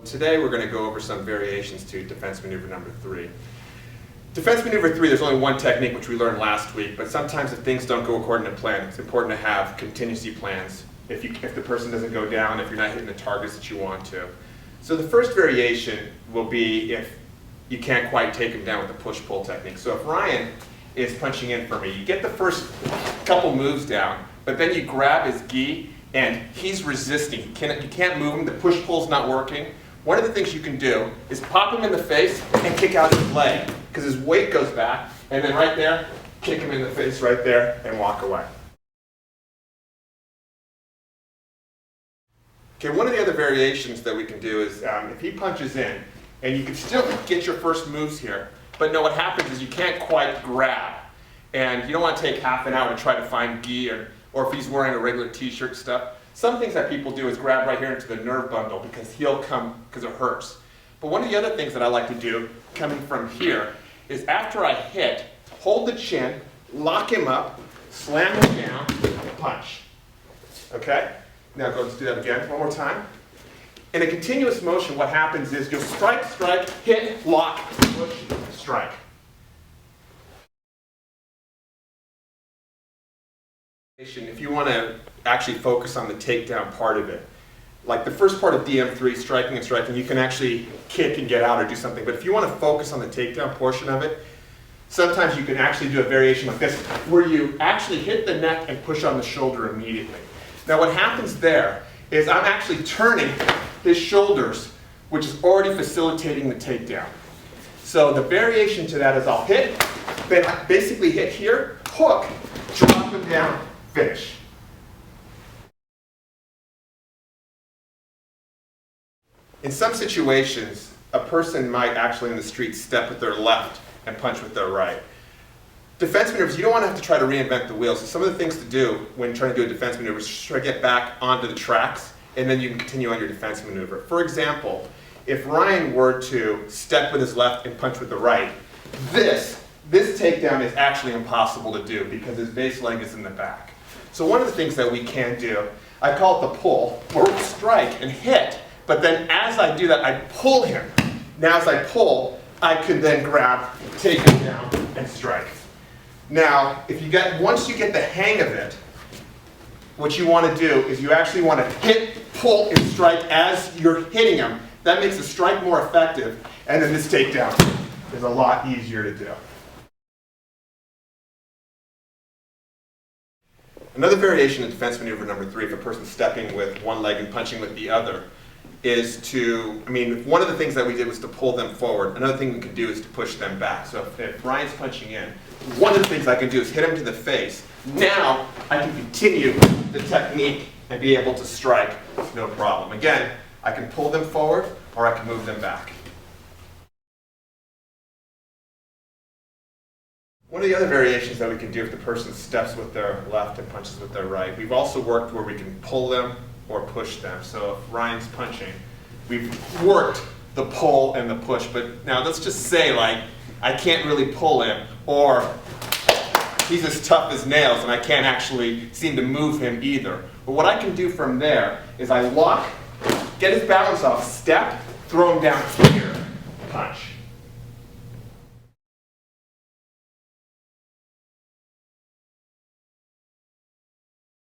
Today we're going to go over some variations to defense maneuver number 3. Defense maneuver 3, there's only one technique which we learned last week, but sometimes if things don't go according to plan, it's important to have contingency plans if the person doesn't go down, if you're not hitting the targets that you want to. So the first variation will be if you can't quite take him down with the push-pull technique. So if Ryan is punching in for me, you get the first couple moves down, but then you grab his gi and he's resisting. You can't move him, the push-pull's not working. One of the things you can do is pop him in the face and kick out his leg, because his weight goes back, and then right there, kick him in the face right there and walk away. Okay, one of the other variations that we can do is if he punches in, and you can still get your first moves here, but no, what happens is you can't quite grab, and you don't want to take half an hour to try to find gi, or if he's wearing a regular t-shirt stuff. Some things that people do is grab right here into the nerve bundle because he'll come, because it hurts. But one of the other things that I like to do, coming from here, is after I hit, hold the chin, lock him up, slam him down, punch. Okay? Now let's do that again, one more time. In a continuous motion, what happens is you'll strike, strike, hit, lock, push, strike. If you want to actually focus on the takedown part of it, like the first part of DM3, striking and striking, you can actually kick and get out or do something. But if you want to focus on the takedown portion of it, sometimes you can actually do a variation like this, where you actually hit the neck and push on the shoulder immediately. Now what happens there is I'm actually turning his shoulders, which is already facilitating the takedown. So the variation to that is I'll hit, then I basically hit here, hook, drop him down, finish. In some situations, a person might actually in the street step with their left and punch with their right. Defense maneuvers, you don't want to have to try to reinvent the wheel. So some of the things to do when trying to do a defense maneuver is just try to get back onto the tracks, and then you can continue on your defense maneuver. For example, if Ryan were to step with his left and punch with the right, this takedown is actually impossible to do because his base leg is in the back. So one of the things that we can do, I call it the pull, where we strike and hit, but then as I do that, I pull him. Now as I pull, I can then grab, take him down, and strike. Now, once you get the hang of it, what you want to do is you actually want to hit, pull, and strike as you're hitting him. That makes the strike more effective, and then this takedown is a lot easier to do. Another variation of defense maneuver number 3, if a person's stepping with one leg and punching with the other, is one of the things that we did was to pull them forward. Another thing we can do is to push them back. So if Ryan's punching in, one of the things I can do is hit him to the face. Now I can continue the technique and be able to strike no problem. Again, I can pull them forward or I can move them back. One of the other variations that we can do if the person steps with their left and punches with their right, we've also worked where we can pull them or push them. So if Ryan's punching, we've worked the pull and the push, but now let's just say like I can't really pull him, or he's as tough as nails and I can't actually seem to move him either. But what I can do from there is I lock, get his balance off, step, throw him down here, punch.